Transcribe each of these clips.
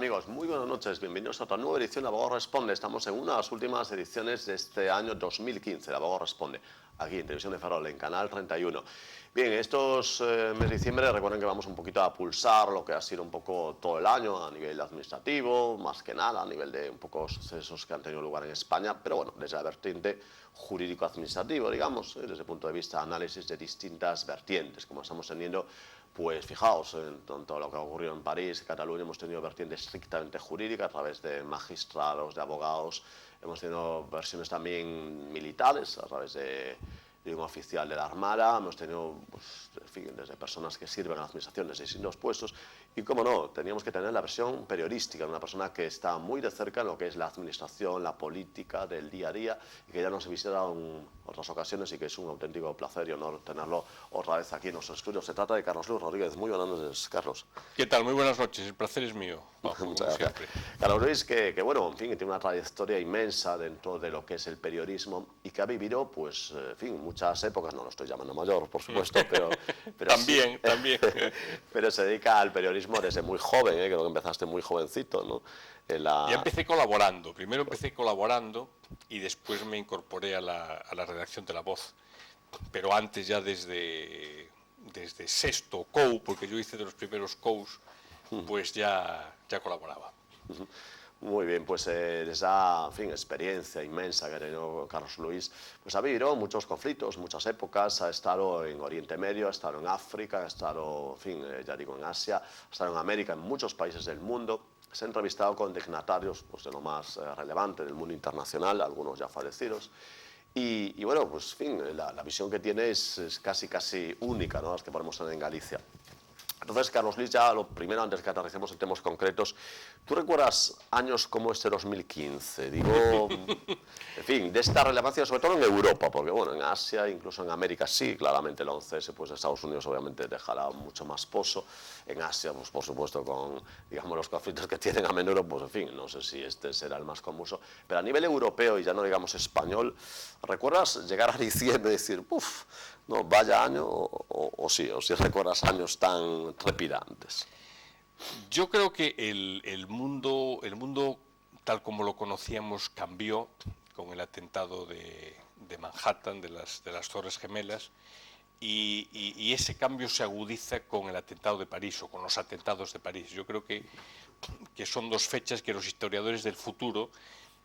amigos? Muy buenas noches, bienvenidos a otra nueva edición de Abogado Responde. Estamos en una de las últimas ediciones de este año 2015 de Abogado Responde, aquí en Televisión de Ferrol, en Canal 31. Bien, estos meses de diciembre recuerden que vamos un poquito a pulsar lo que ha sido un poco todo el año a nivel administrativo, más que nada a nivel de un poco sucesos que han tenido lugar en España, pero bueno, desde la vertiente jurídico-administrativo, digamos, desde el punto de vista de análisis de distintas vertientes, como estamos teniendo. Pues fijaos en todo lo que ha ocurrido en París, Cataluña, hemos tenido vertiente estrictamente jurídica a través de magistrados, de abogados, hemos tenido versiones también militares a través de un oficial de la Armada, hemos tenido, pues, en fin, desde personas que sirven a la administración desde distintos puestos y, como no, teníamos que tener la versión periodística, una persona que está muy de cerca en lo que es la administración, la política del día a día y que ya nos ha visitado en otras ocasiones y que es un auténtico placer y honor tenerlo otra vez aquí en nuestro estudio. Se trata de Carlos Luis Rodríguez. Muy buenas noches, Carlos. ¿Qué tal? Muy buenas noches. El placer es mío. Muchas gracias. Carlos Luis, que bueno, en fin, que tiene una trayectoria inmensa dentro de lo que es el periodismo y que ha vivido, pues, en fin, muchas épocas. No lo estoy llamando mayor, por supuesto, pero también, sí, también. Pero se dedica al periodismo desde muy joven, creo que empezaste muy jovencito, ¿no? Ya empecé colaborando. Primero empecé colaborando y después me incorporé a la redacción de La Voz. Pero antes ya desde sexto COU, porque yo hice de los primeros COUs, pues ya colaboraba. Muy bien, pues esa, en fin, experiencia inmensa que ha tenido Carlos Luis, pues ha vivido muchos conflictos, muchas épocas, ha estado en Oriente Medio, ha estado en África, ha estado, en fin, ya digo, en Asia, ha estado en América, en muchos países del mundo. Se ha entrevistado con dignatarios, pues, de lo más relevante del mundo internacional, algunos ya fallecidos. Y bueno, pues, en fin, la visión que tiene es casi única, ¿no?, las que podemos tener en Galicia. Entonces, Carlos Luis, ya lo primero, antes que aterricemos en temas concretos, ¿tú recuerdas años como este 2015? Digo, en fin, de esta relevancia, sobre todo en Europa, porque bueno, en Asia, incluso en América sí, claramente el 11S, pues Estados Unidos obviamente dejará mucho más pozo. En Asia, pues por supuesto, con, digamos, los conflictos que tienen a menudo, pues en fin, no sé si este será el más convulso. Pero a nivel europeo, y ya no digamos español, ¿recuerdas llegar a diciembre y decir, uff, no, vaya año, o si recuerdas años tan trepidantes? Yo creo que el mundo tal como lo conocíamos cambió con el atentado de Manhattan, de las Torres Gemelas, y ese cambio se agudiza con el atentado de París o con los atentados de París. Yo creo que son dos fechas que los historiadores del futuro,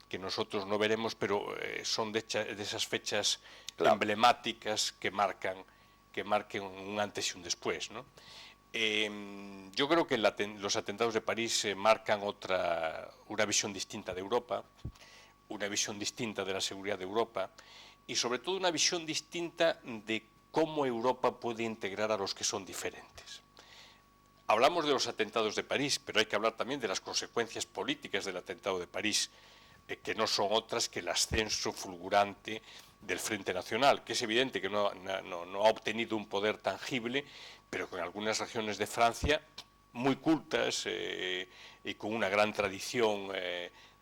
que nosotros no veremos, pero son de esas fechas emblemáticas que marquen un antes y un después, ¿no? Yo creo que los atentados de París marcan una visión distinta de Europa, una visión distinta de la seguridad de Europa y sobre todo una visión distinta de cómo Europa puede integrar a los que son diferentes. Hablamos de los atentados de París, pero hay que hablar también de las consecuencias políticas del atentado de París, que no son otras que el ascenso fulgurante del Frente Nacional, que es evidente que no ha obtenido un poder tangible, pero con algunas regiones de Francia muy cultas y con una gran tradición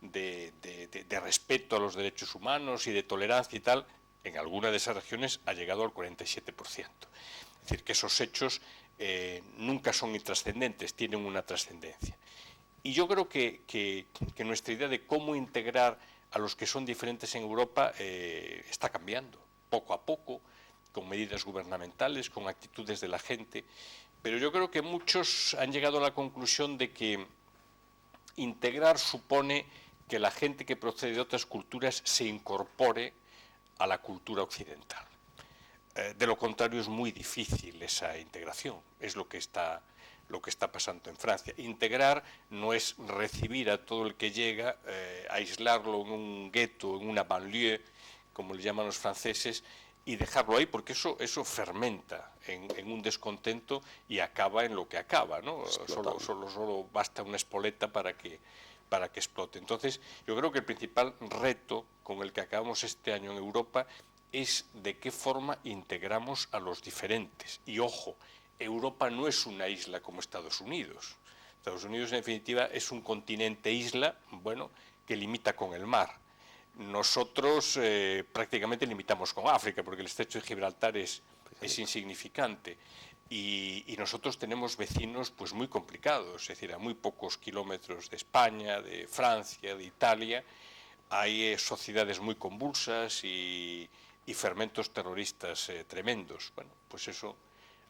de respeto a los derechos humanos y de tolerancia y tal, en alguna de esas regiones ha llegado al 47%. Es decir, que esos hechos nunca son intrascendentes, tienen una trascendencia. Y yo creo que nuestra idea de cómo integrar a los que son diferentes en Europa está cambiando, poco a poco, con medidas gubernamentales, con actitudes de la gente. Pero yo creo que muchos han llegado a la conclusión de que integrar supone que la gente que procede de otras culturas se incorpore a la cultura occidental. De lo contrario, es muy difícil esa integración. Es lo que está pasando en Francia. Integrar no es recibir a todo el que llega, aislarlo en un gueto, en una banlieue, como le llaman los franceses, y dejarlo ahí, porque eso fermenta en un descontento y acaba en lo que acaba, ¿no? Solo basta una espoleta para que explote. Entonces, yo creo que el principal reto con el que acabamos este año en Europa es de qué forma integramos a los diferentes. Y ojo, Europa no es una isla como Estados Unidos. Estados Unidos, en definitiva, es un continente isla, bueno, que limita con el mar. Nosotros prácticamente limitamos con África, porque el estrecho de Gibraltar es insignificante. y nosotros tenemos vecinos pues muy complicados, es decir, a muy pocos kilómetros de España, de Francia, de Italia, hay sociedades muy convulsas y fermentos terroristas tremendos. Bueno, pues eso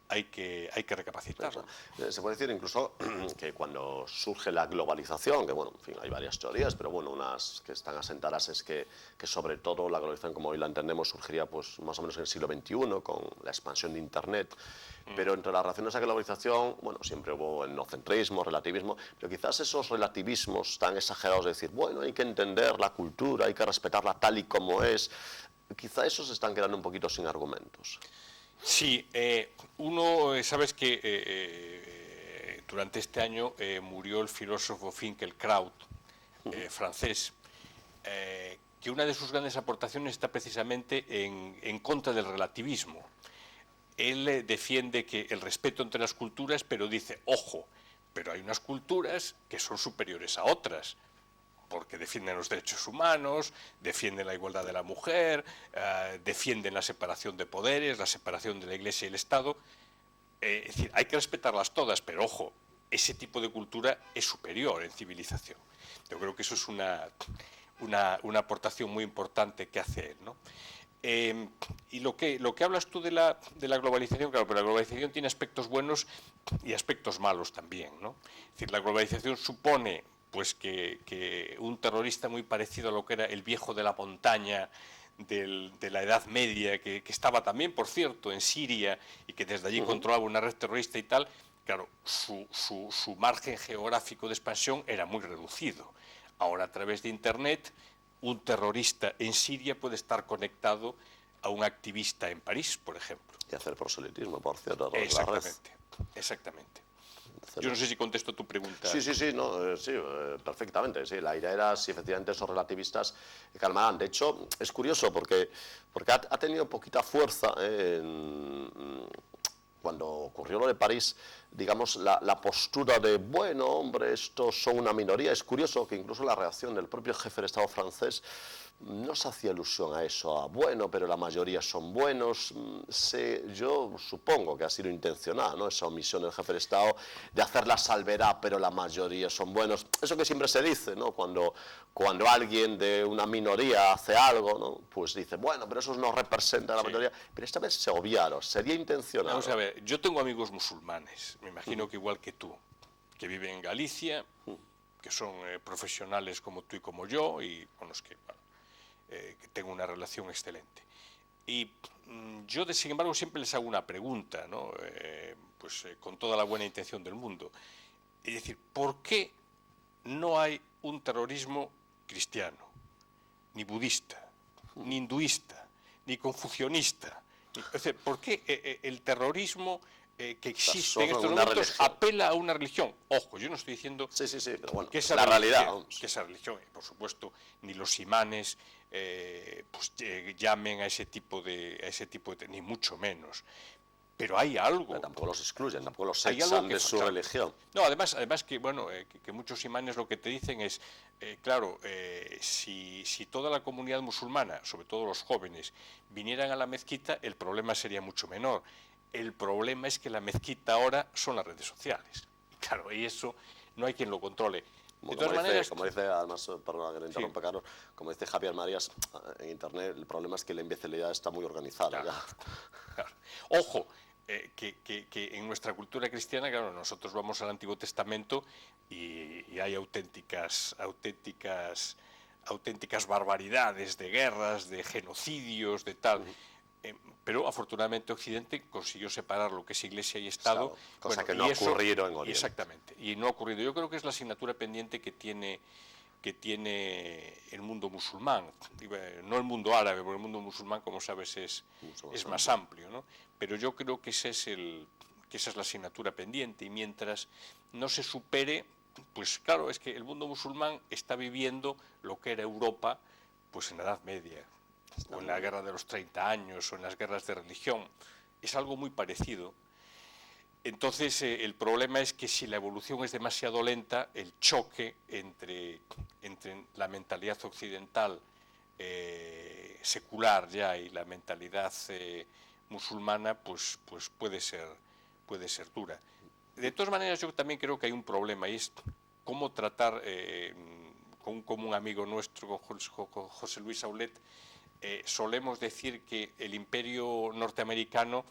hay que recapacitarlo. Se puede decir incluso que cuando surge la globalización, que bueno, en fin, hay varias teorías, pero bueno, unas que están asentadas es que sobre todo la globalización como hoy la entendemos surgiría pues más o menos en el siglo XXI con la expansión de Internet, pero entre las relaciones a globalización, bueno, siempre hubo etnocentrismo, relativismo, pero quizás esos relativismos tan exagerados de decir, bueno, hay que entender la cultura, hay que respetarla tal y como es, quizá esos están quedando un poquito sin argumentos. Sí, sabes que durante este año murió el filósofo Finkielkraut, francés, que una de sus grandes aportaciones está precisamente en contra del relativismo. Él defiende que el respeto entre las culturas, pero dice, ojo, pero hay unas culturas que son superiores a otras, porque defienden los derechos humanos, defienden la igualdad de la mujer, defienden la separación de poderes, la separación de la Iglesia y el Estado. Es decir, hay que respetarlas todas, pero ojo, ese tipo de cultura es superior en civilización. Yo creo que eso es una aportación muy importante que hace él, ¿no? Y lo que hablas tú de la globalización, claro, pero la globalización tiene aspectos buenos y aspectos malos también, ¿no? Es decir, la globalización supone pues que un terrorista muy parecido a lo que era el viejo de la montaña de la Edad Media, que estaba también, por cierto, en Siria y que desde allí controlaba una red terrorista y tal, claro, su margen geográfico de expansión era muy reducido. Ahora, a través de Internet, un terrorista en Siria puede estar conectado a un activista en París, por ejemplo. Y hacer proselitismo, por cierto, Exactamente, exactamente. Yo no sé si contesto tu pregunta. Sí, no, sí, perfectamente. Sí. La idea era si efectivamente esos relativistas calmarán. De hecho, es curioso porque ha tenido poquita fuerza cuando ocurrió lo de París, digamos, la postura de, bueno, hombre, estos son una minoría. Es curioso que incluso la reacción del propio jefe de Estado francés no se hacía alusión a eso, a bueno, pero la mayoría son buenos. Yo supongo que ha sido intencionada, ¿no? Esa omisión del jefe de Estado de hacer la salvedad, pero la mayoría son buenos. Eso que siempre se dice, ¿no? Cuando alguien de una minoría hace algo, ¿no? Pues dice, bueno, pero esos no representan a la mayoría. Pero esta vez se obviaron, sería intencionado. Vamos a ver, yo tengo amigos musulmanes, me imagino que igual que tú, que viven en Galicia, que son profesionales como tú y como yo, y con los que tengo una relación excelente. Y yo, sin embargo, siempre les hago una pregunta, ¿no? Con toda la buena intención del mundo. Es decir, ¿por qué no hay un terrorismo cristiano, ni budista, ni hinduista, ni confucionista? Es decir, ¿por qué el terrorismo que existe en estos momentos apela a una religión? Ojo, yo no estoy diciendo pero bueno, que esa la realidad, que esa religión, por supuesto, ni los imanes llamen a ese tipo de ni mucho menos. Pero hay algo. Pero tampoco los excluyen, tampoco los echan de su religión. No, además que bueno, que muchos imanes lo que te dicen es, claro, si toda la comunidad musulmana, sobre todo los jóvenes, vinieran a la mezquita, el problema sería mucho menor. El problema es que la mezquita ahora son las redes sociales. Claro, y eso no hay quien lo controle. De todas maneras, como dice, además, perdona que le interrumpa, Carlos, como dice Javier Marías, en Internet el problema es que la imbecilidad está muy organizada. Claro, claro. Ojo, que en nuestra cultura cristiana, claro, nosotros vamos al Antiguo Testamento y hay auténticas barbaridades de guerras, de genocidios, de tal. Pero afortunadamente Occidente consiguió separar lo que es Iglesia y Estado. Claro, cosa que no ha ocurrido en Oriente. Exactamente, y no ha ocurrido. Yo creo que es la asignatura pendiente que tiene el mundo musulmán, no el mundo árabe, porque el mundo musulmán, como sabes, es más amplio, ¿no? Pero yo creo que esa es la asignatura pendiente, y mientras no se supere, pues claro, es que el mundo musulmán está viviendo lo que era Europa pues en la Edad Media, o en la Guerra de los 30 años, o en las guerras de religión. Es algo muy parecido. Entonces, el problema es que si la evolución es demasiado lenta, el choque entre la mentalidad occidental secular ya y la mentalidad musulmana, pues puede ser puede ser dura. De todas maneras, yo también creo que hay un problema y es cómo tratar con un común amigo nuestro, con José Luis Aulet, solemos decir que el imperio norteamericano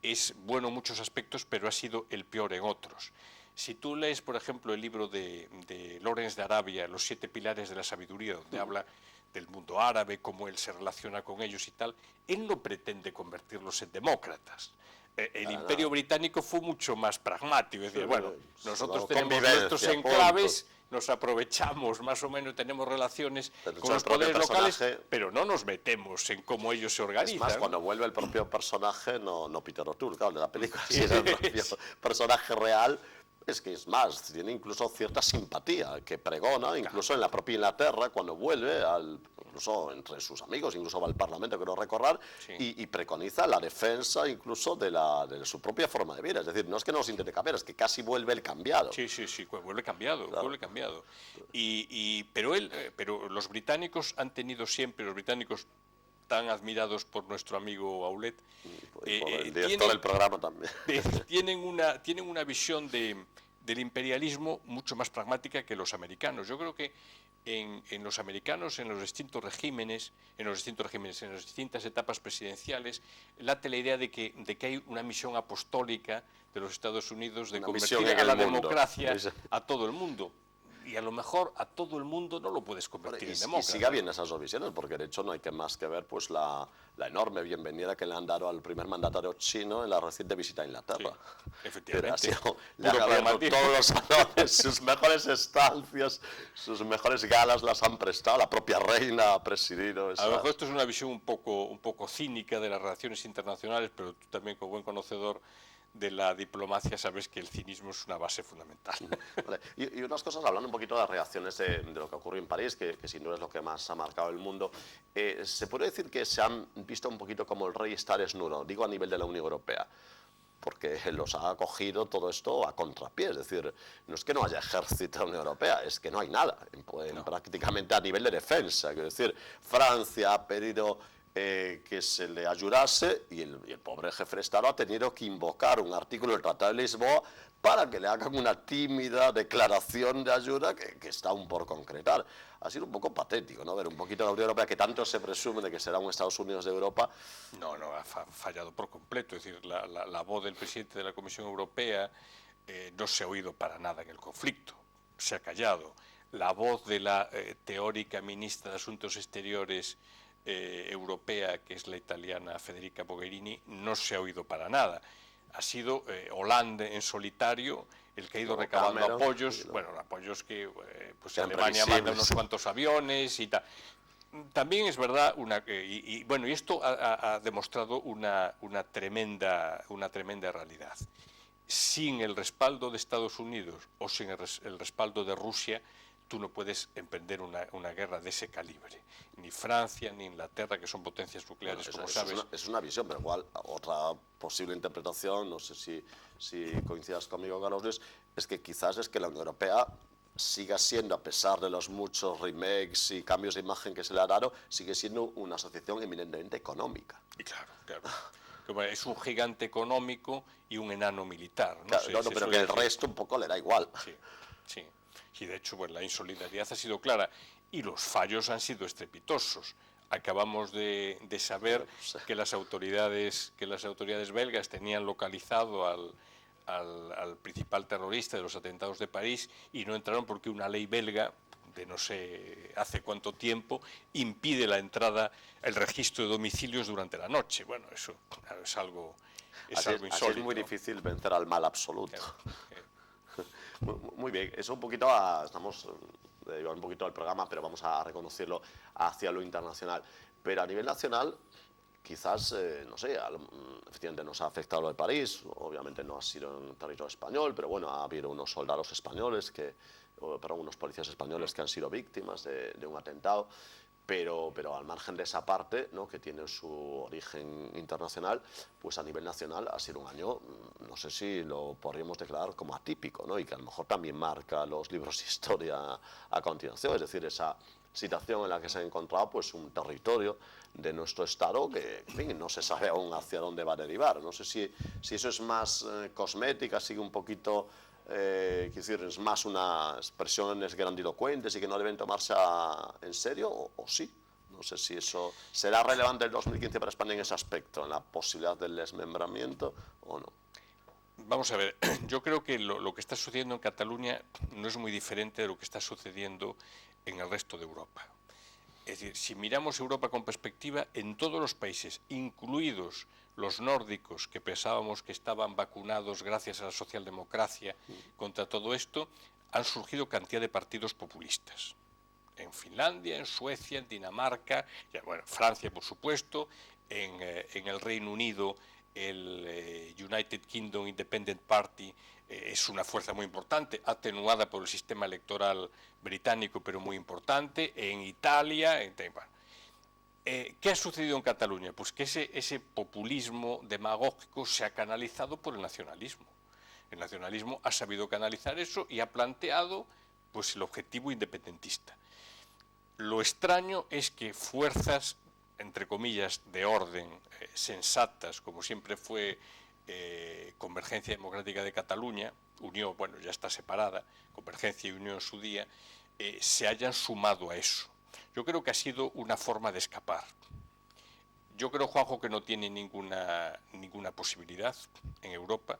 es bueno en muchos aspectos, pero ha sido el peor en otros. Si tú lees, por ejemplo, el libro de Lawrence de Arabia, Los 7 pilares de la sabiduría, donde habla del mundo árabe, cómo él se relaciona con ellos y tal, él no pretende convertirlos en demócratas. El imperio británico fue mucho más pragmático, es decir, bueno, nosotros tenemos nuestros enclaves, nos aprovechamos más o menos, tenemos relaciones con los poderes locales, pero no nos metemos en cómo ellos se organizan. Es más, cuando vuelve el propio personaje, no Peter O'Toole, claro, de la película, sino el propio personaje real, es que es más, tiene incluso cierta simpatía, que pregona, incluso en la propia Inglaterra, cuando vuelve, incluso entre sus amigos, incluso va al Parlamento, creo recordar, y preconiza la defensa incluso de su propia forma de vida. Es decir, no es que no los intente cambiar, es que casi vuelve el cambiado. Sí, vuelve cambiado, claro. Vuelve cambiado. Pero los británicos han tenido siempre, los británicos tan admirados por nuestro amigo Aulet, por el director del programa también. Tienen una visión del imperialismo mucho más pragmática que los americanos. Yo creo que en los americanos, en los distintos regímenes, en las distintas etapas presidenciales, late la idea de que hay una misión apostólica de los Estados Unidos de convertir a la democracia a todo el mundo. Y a lo mejor a todo el mundo no lo puedes convertir en demócrata. Y siga bien esas dos visiones, porque de hecho no hay más que ver pues la enorme bienvenida que le han dado al primer mandatario chino en la reciente visita a Inglaterra. Sí, efectivamente. Le han abierto todos los salones, sus mejores estancias, sus mejores galas las han prestado, la propia reina ha presidido. A lo mejor esto es una visión un poco cínica de las relaciones internacionales, pero tú también, como buen conocedor de la diplomacia, sabes que el cinismo es una base fundamental. Vale. Y unas cosas, hablando un poquito de las reacciones de lo que ocurrió en París, que sin duda es lo que más ha marcado el mundo, ¿se puede decir que se han visto un poquito como el rey está desnudo? Digo a nivel de la Unión Europea, porque los ha acogido todo esto a contrapié. Es decir, no es que no haya ejército en la Unión Europea, es que no hay nada, prácticamente a nivel de defensa. Quiero decir, Francia ha pedido que se le ayudase y el pobre jefe de Estado ha tenido que invocar un artículo del Tratado de Lisboa para que le hagan una tímida declaración de ayuda que está aún por concretar. Ha sido un poco patético, ¿no? Ver un poquito la Unión Europea, que tanto se presume de que será un Estados Unidos de Europa. No, ha fallado por completo. Es decir, la voz del presidente de la Comisión Europea no se ha oído para nada en el conflicto, se ha callado. La voz de la teórica ministra de Asuntos Exteriores europea, que es la italiana Federica Mogherini, no se ha oído para nada. Ha sido Hollande en solitario el que ha ido recabando apoyos, apoyos que pues Alemania manda unos cuantos aviones y tal. También es verdad, y esto ha demostrado una tremenda realidad. Sin el respaldo de Estados Unidos o sin el respaldo de Rusia, tú no puedes emprender una guerra de ese calibre. Ni Francia, ni Inglaterra, que son potencias nucleares, como sabes. Es una visión, pero igual otra posible interpretación, no sé si coincidas conmigo, Carlos Luis, es que quizás es que la Unión Europea siga siendo, a pesar de los muchos remakes y cambios de imagen que se le ha dado, sigue siendo una asociación eminentemente económica. Y claro. Es un gigante económico y un enano militar. Pero que el resto un poco le da igual. Sí. Y de hecho, la insolidaridad ha sido clara y los fallos han sido estrepitosos. Acabamos de saber que las autoridades belgas tenían localizado al principal terrorista de los atentados de París y no entraron porque una ley belga de no sé hace cuánto tiempo impide la entrada, el registro de domicilios durante la noche. Bueno, eso es algo insólito. Así es muy difícil vencer al mal absoluto. Muy bien, eso un poquito, estamos llevando un poquito al programa, pero vamos a reconocerlo hacia lo internacional. Pero a nivel nacional, quizás, no sé, efectivamente nos ha afectado lo de París, obviamente no ha sido en territorio español, pero bueno, ha habido unos soldados españoles, unos policías españoles que han sido víctimas de un atentado. pero al margen de esa parte, ¿no?, que tiene su origen internacional, pues a nivel nacional ha sido un año, no sé si lo podríamos declarar como atípico, ¿no?, y que a lo mejor también marca los libros de historia a continuación, es decir, esa situación en la que se ha encontrado pues un territorio de nuestro Estado que, en fin, no se sabe aún hacia dónde va a derivar. No sé si eso es más cosmética, sigue un poquito... quiero decir, es más una expresiones grandilocuentes y que no deben tomarse en serio, o sí. No sé si eso será relevante el 2015 para España en ese aspecto, en la posibilidad del desmembramiento o no. Vamos a ver, yo creo que lo que está sucediendo en Cataluña no es muy diferente de lo que está sucediendo en el resto de Europa. Es decir, si miramos Europa con perspectiva, en todos los países, incluidos los nórdicos, que pensábamos que estaban vacunados gracias a la socialdemocracia contra todo esto, han surgido cantidad de partidos populistas. En Finlandia, en Suecia, en Dinamarca, bueno, Francia, por supuesto, en el Reino Unido, el United Kingdom Independent Party es una fuerza muy importante, atenuada por el sistema electoral británico, pero muy importante, en Italia, ¿qué ha sucedido en Cataluña? Pues que ese populismo demagógico se ha canalizado por el nacionalismo. El nacionalismo ha sabido canalizar eso y ha planteado pues, el objetivo independentista. Lo extraño es que fuerzas, entre comillas, de orden, sensatas, como siempre fue Convergencia Democrática de Cataluña, Unión, bueno, ya está separada, Convergencia y Unión en su día, se hayan sumado a eso. Yo creo que ha sido una forma de escapar. Yo creo, Juanjo, que no tiene ninguna posibilidad en Europa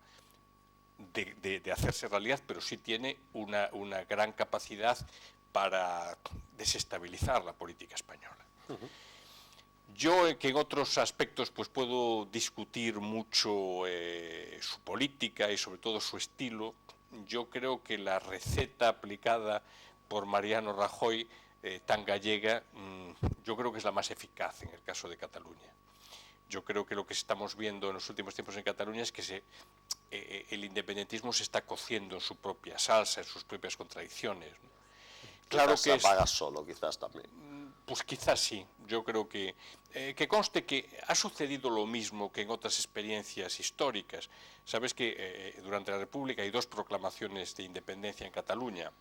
de hacerse realidad, pero sí tiene una gran capacidad para desestabilizar la política española. Yo, que en otros aspectos pues puedo discutir mucho su política y sobre todo su estilo, yo creo que la receta aplicada por Mariano Rajoy, tan gallega, yo creo que es la más eficaz en el caso de Cataluña. Yo creo que lo que estamos viendo en los últimos tiempos en Cataluña es que el independentismo se está cociendo en su propia salsa, en sus propias contradicciones, ¿no? Claro que se apaga solo, quizás también. Pues quizás sí. Yo creo que conste que ha sucedido lo mismo que en otras experiencias históricas. Sabes que durante la República hay 2 proclamaciones de independencia en Cataluña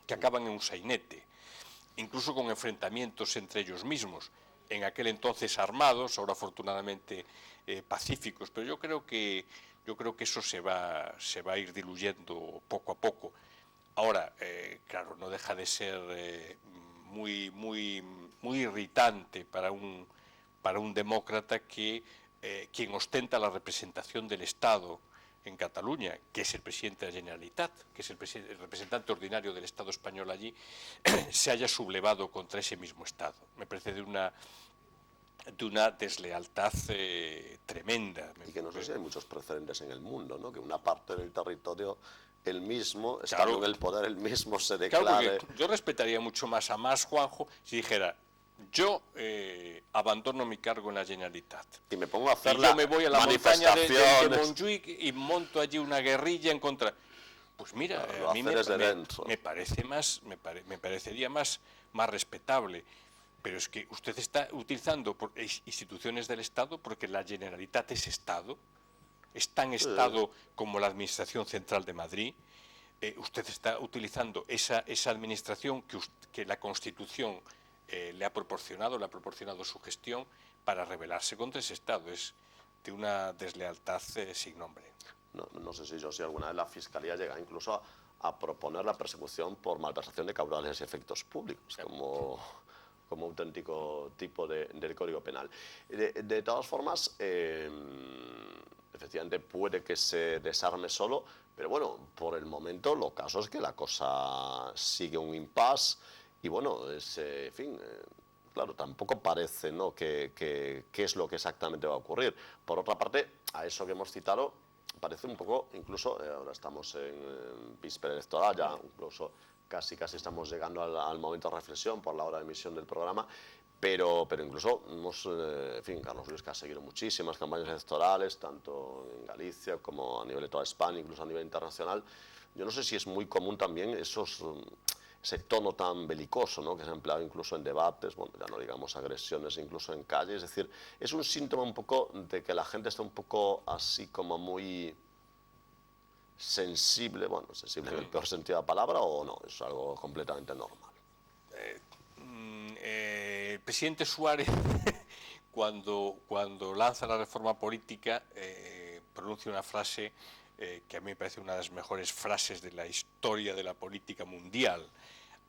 que acaban en un sainete, incluso con enfrentamientos entre ellos mismos, en aquel entonces armados, ahora afortunadamente pacíficos, pero yo creo que eso se va a ir diluyendo poco a poco. Ahora, claro, no deja de ser muy irritante para un demócrata que quien ostenta la representación del Estado en Cataluña, que es el presidente de la Generalitat, que es el representante ordinario del Estado español allí, se haya sublevado contra ese mismo Estado. Me parece de una deslealtad tremenda. Y que no sé si hay muchos precedentes en el mundo, ¿no?, que una parte del territorio el mismo, estando claro, en el poder, el mismo se declare... Claro, yo respetaría mucho más a Mas, Juanjo, si dijera, yo abandono mi cargo en la Generalitat. Y me pongo a hacer yo me voy a la montaña de Montjuic y monto allí una guerrilla en contra... Pues mira, claro, a mí me parecería más respetable. Pero es que usted está utilizando instituciones del Estado porque la Generalitat es Estado, es tan Estado como la Administración Central de Madrid. Usted está utilizando esa administración que la Constitución le ha proporcionado su gestión para rebelarse contra ese Estado. Es de una deslealtad sin nombre. No sé si alguna vez la Fiscalía llega incluso a proponer la persecución por malversación de caudales y efectos públicos, claro, como auténtico tipo del Código Penal. De todas formas, efectivamente puede que se desarme solo, pero bueno, por el momento lo caso es que la cosa sigue un impasse y bueno, en fin... Claro, tampoco parece, ¿no?, qué es lo que exactamente va a ocurrir. Por otra parte, a eso que hemos citado, parece un poco, incluso, ahora estamos en víspera electoral, ya incluso casi estamos llegando al momento de reflexión por la hora de emisión del programa, pero incluso en fin, Carlos Luis, que ha seguido muchísimas campañas electorales, tanto en Galicia como a nivel de toda España, incluso a nivel internacional. Yo no sé si es muy común también ese tono tan belicoso, ¿no?, que se ha empleado incluso en debates, bueno, ya no digamos agresiones, incluso en calle. Es decir, es un síntoma un poco de que la gente está un poco así como muy sensible, bueno, sensible en el peor sentido de la palabra, o no, es algo completamente normal. El presidente Suárez, cuando lanza la reforma política, pronuncia una frase que a mí me parece una de las mejores frases de la historia de la política mundial.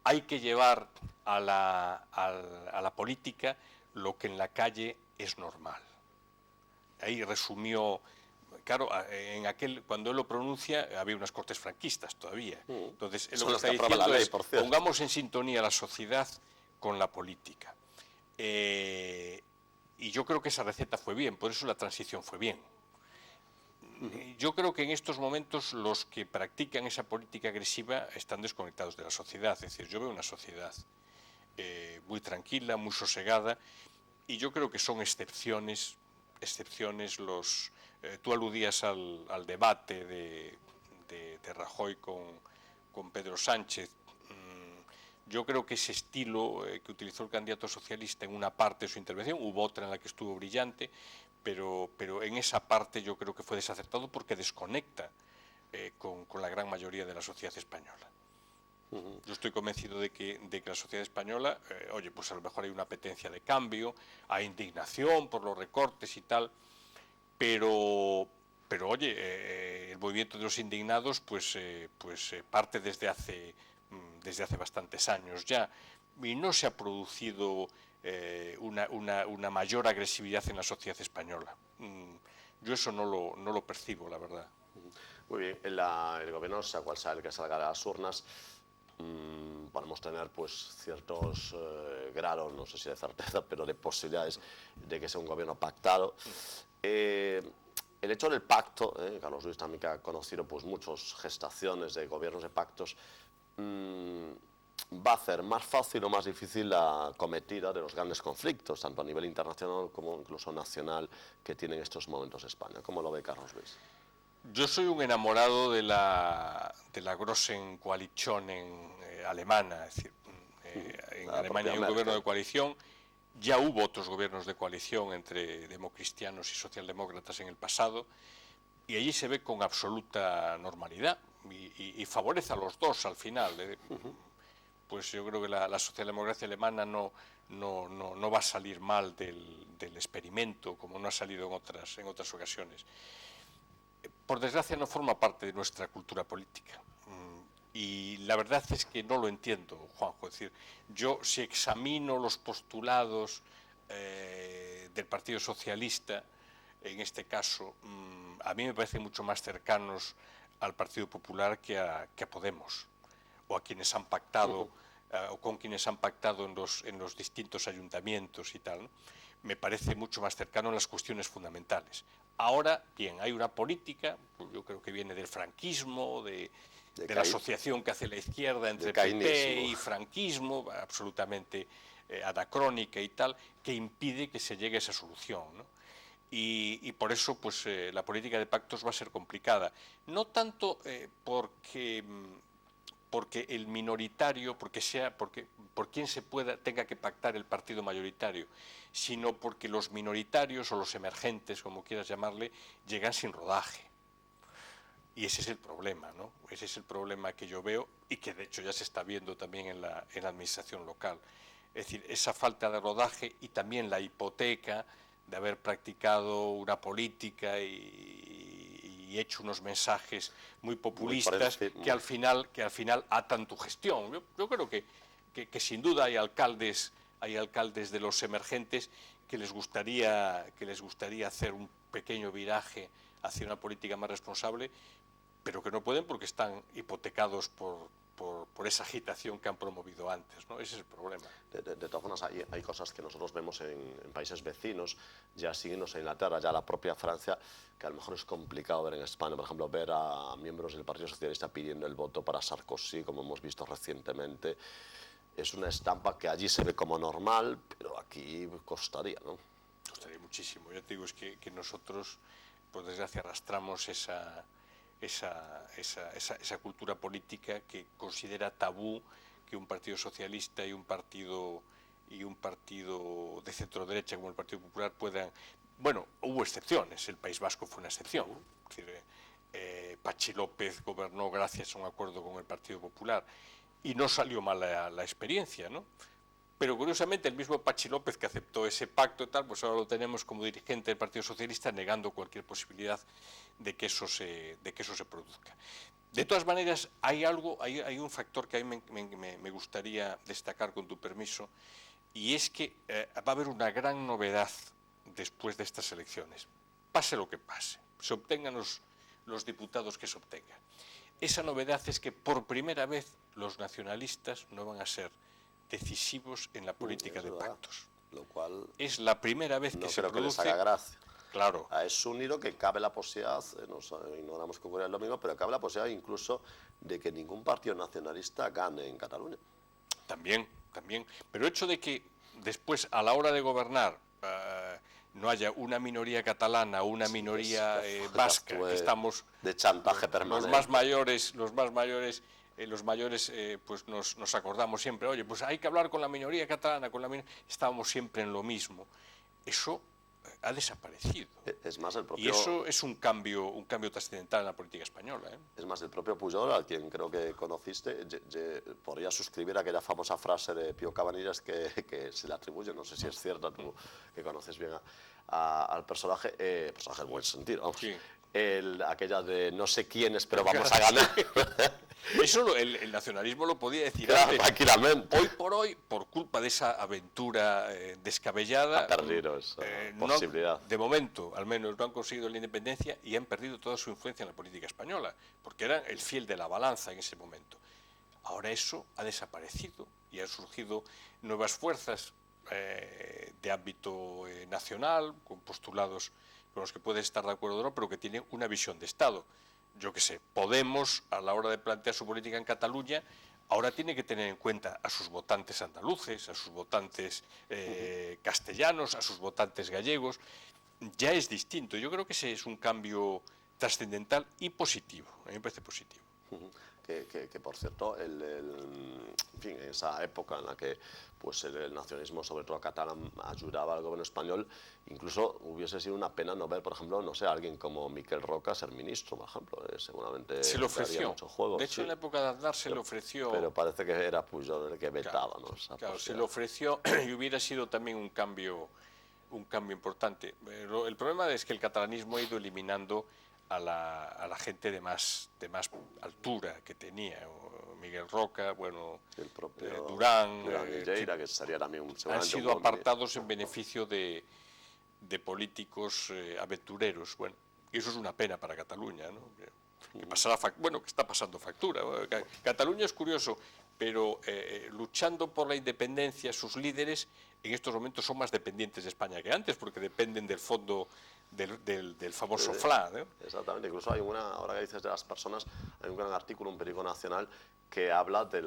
Hay que llevar a la política lo que en la calle es normal. Ahí resumió. Claro, cuando él lo pronuncia había unas cortes franquistas todavía. Entonces, él lo que está diciendo es, pongamos en sintonía la sociedad con la política. Y yo creo que esa receta fue bien, por eso la transición fue bien. Yo creo que en estos momentos los que practican esa política agresiva están desconectados de la sociedad. Es decir, yo veo una sociedad muy tranquila, muy sosegada, y yo creo que son excepciones tú aludías al debate de Rajoy con Pedro Sánchez. Yo creo que ese estilo que utilizó el candidato socialista en una parte de su intervención, hubo otra en la que estuvo brillante, pero en esa parte yo creo que fue desacertado porque desconecta con la gran mayoría de la sociedad española. Yo estoy convencido de que la sociedad española, oye, pues a lo mejor hay una apetencia de cambio, hay indignación por los recortes y tal, pero oye, el movimiento de los indignados parte desde hace bastantes años ya, y no se ha producido una mayor agresividad en la sociedad española. Yo eso no lo percibo, la verdad. Muy bien, el gobierno, sea cual sea el que salga de las urnas, podemos tener pues ciertos grados, no sé si de certeza, pero de posibilidades de que sea un gobierno pactado. El hecho del pacto, Carlos Luis también que ha conocido pues muchas gestaciones de gobiernos de pactos, va a hacer más fácil o más difícil la cometida de los grandes conflictos, tanto a nivel internacional como incluso nacional, que tiene en estos momentos España. ¿Cómo lo ve Carlos Luis? Yo soy un enamorado de la Großen Koalition alemana, es decir, en Alemania hay un gobierno de coalición. Ya hubo otros gobiernos de coalición entre democristianos y socialdemócratas en el pasado, y allí se ve con absoluta normalidad y favorece a los dos al final. Pues yo creo que la socialdemocracia alemana no va a salir mal del experimento, como no ha salido en otras ocasiones. Por desgracia no forma parte de nuestra cultura política. Y la verdad es que no lo entiendo, Juanjo. Es decir, yo si examino los postulados del Partido Socialista, en este caso, a mí me parecen mucho más cercanos al Partido Popular que a Podemos, o a quienes han pactado, o con quienes han pactado en los distintos ayuntamientos y tal, ¿no? Me parece mucho más cercano a las cuestiones fundamentales. Ahora, bien, hay una política, yo creo que viene del franquismo, de la asociación que hace la izquierda entre PP y franquismo, absolutamente anacrónica y tal, que impide que se llegue a esa solución, ¿no? Y por eso pues la política de pactos va a ser complicada. No tanto porque el minoritario, por quien tenga que pactar el partido mayoritario, sino porque los minoritarios o los emergentes, como quieras llamarle, llegan sin rodaje. Y ese es el problema, ¿no? Ese es el problema que yo veo y que de hecho ya se está viendo también en la administración local. Es decir, esa falta de rodaje y también la hipoteca de haber practicado una política y hecho unos mensajes muy populistas que al final atan tu gestión. Yo creo que sin duda hay alcaldes de los emergentes que les gustaría hacer un pequeño viraje hacia una política más responsable, pero que no pueden porque están hipotecados por esa agitación que han promovido antes, ¿no? Ese es el problema. De todas formas, hay cosas que nosotros vemos en países vecinos, ya siguiéndose en Inglaterra, ya la propia Francia, que a lo mejor es complicado ver en España. Por ejemplo, ver a miembros del Partido Socialista pidiendo el voto para Sarkozy, como hemos visto recientemente. Es una estampa que allí se ve como normal, pero aquí costaría, ¿no? Costaría muchísimo. Ya te digo, es que nosotros, por desgracia, arrastramos esa cultura política que considera tabú un partido socialista y un partido de centro derecha como el Partido Popular puedan... Bueno, hubo excepciones, el País Vasco fue una excepción. Es decir, Patxi López gobernó gracias a un acuerdo con el Partido Popular y no salió mal la experiencia, ¿no? Pero curiosamente el mismo Patxi López que aceptó ese pacto y tal, pues ahora lo tenemos como dirigente del Partido Socialista negando cualquier posibilidad de que eso se produzca. De todas maneras, hay un factor que a mí me gustaría destacar con tu permiso, y es que va a haber una gran novedad después de estas elecciones, pase lo que pase, se obtengan los diputados que se obtengan. Esa novedad es que por primera vez los nacionalistas no van a ser decisivos en la política de pactos. Lo cual es la primera vez que se produce. Que les haga gracia. Claro. Es unido que cabe la posibilidad, ignoramos que ocurre el domingo, pero cabe la posibilidad incluso de que ningún partido nacionalista gane en Cataluña. También. Pero el hecho de que después, a la hora de gobernar, no haya una minoría catalana o una minoría vasca, que estamos de chantaje permanente. Los mayores pues nos acordamos siempre, oye, pues hay que hablar con la minoría catalana, estábamos siempre en lo mismo. Eso ha desaparecido. Es más, el propio... Y eso es un cambio trascendental en la política española. Es más, el propio Pujol, al quien creo que conociste, podría suscribir aquella famosa frase de Pío Cabanillas que se le atribuye, no sé si es cierta, tú que conoces bien al personaje, personaje en buen sentido, vamos. Sí. Aquella de no sé quiénes, pero vamos a ganar. Eso el nacionalismo lo podía decir antes. Tranquilamente. Hoy por hoy, por culpa de esa aventura descabellada, ha perdido esa posibilidad. De momento, al menos, no han conseguido la independencia y han perdido toda su influencia en la política española, porque eran el fiel de la balanza en ese momento. Ahora eso ha desaparecido y han surgido nuevas fuerzas de ámbito nacional, con postulados con los que puedes estar de acuerdo o no, pero que tienen una visión de Estado. Yo qué sé, Podemos, a la hora de plantear su política en Cataluña, ahora tiene que tener en cuenta a sus votantes andaluces, a sus votantes castellanos, a sus votantes gallegos. Ya es distinto. Yo creo que ese es un cambio trascendental y positivo. A mí me parece positivo. Que por cierto, en fin, en esa época en la que pues el nacionalismo, sobre todo catalán, ayudaba al gobierno español, incluso hubiese sido una pena no ver, por ejemplo, no sé, alguien como Miquel Roca ser ministro, por ejemplo, seguramente se le ofreció. Mucho juego. De hecho, en la época de Aznar se le ofreció. Pero parece que era Pujol el que vetaba, ¿no? Claro, se le ofreció y hubiera sido también un cambio importante. El problema es que el catalanismo ha ido eliminando a la gente de más altura que tenía, Miguel Roca, bueno, el propio Durán Lleida, que sería también han sido apartados en beneficio de políticos aventureros. Bueno, y eso es una pena para Cataluña, ¿no? Que está pasando factura. Cataluña es curioso, pero luchando por la independencia, sus líderes en estos momentos son más dependientes de España que antes, porque dependen del fondo del famoso FLA, ¿no? Exactamente, incluso hay ahora que dices de las personas, hay un gran artículo en un periódico nacional que habla de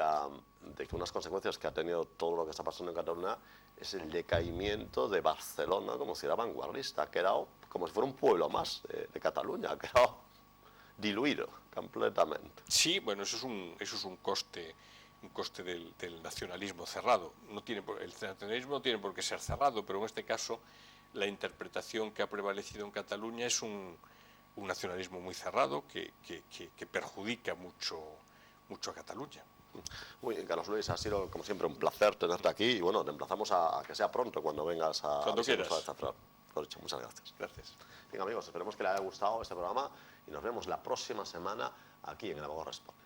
que unas consecuencias que ha tenido todo lo que está pasando en Cataluña es el decaimiento de Barcelona como si era vanguardista, ha quedado como si fuera un pueblo más de Cataluña, ha quedado diluido completamente. Sí, bueno, eso es un coste del nacionalismo cerrado. El nacionalismo no tiene por qué ser cerrado, pero en este caso la interpretación que ha prevalecido en Cataluña es un nacionalismo muy cerrado que perjudica mucho a Cataluña. Muy bien, Carlos Luis, ha sido como siempre un placer tenerte aquí y bueno, te emplazamos a que sea pronto cuando vengas cuando quieras. Muchas gracias. Gracias. Bien, amigos, esperemos que les haya gustado este programa y nos vemos la próxima semana aquí en El Abogado Responde.